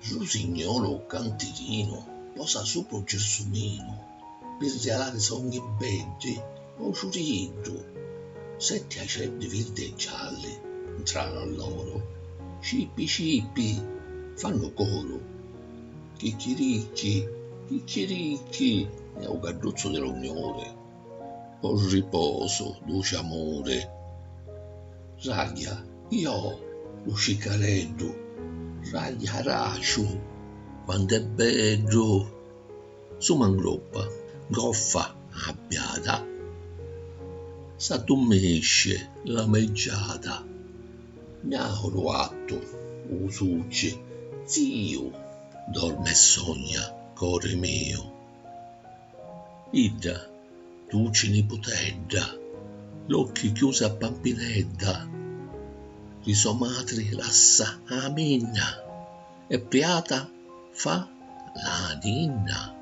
Rosignolo cantirino posa sopra il gelsomino per regalare sogni belli o ciuriddu. Sette acerbi verdi e gialli entrano a loro, cipi cipi fanno coro, chicchiricchi, chicchiricchi è un carrozzo dell'unione, o riposo, dolce amore, raglia, io lo scicareddo, raglia raciu, quanto è bello, su mangroppa, goffa, abbiata, s'addormesce la meggiata, miauro atto, usucci, zio, dorme e sogna, core mio. Idda, duce nipotedda, l'occhi chiusi a bambinedda, di sua madre lassa a minna, e beata fa la ninna.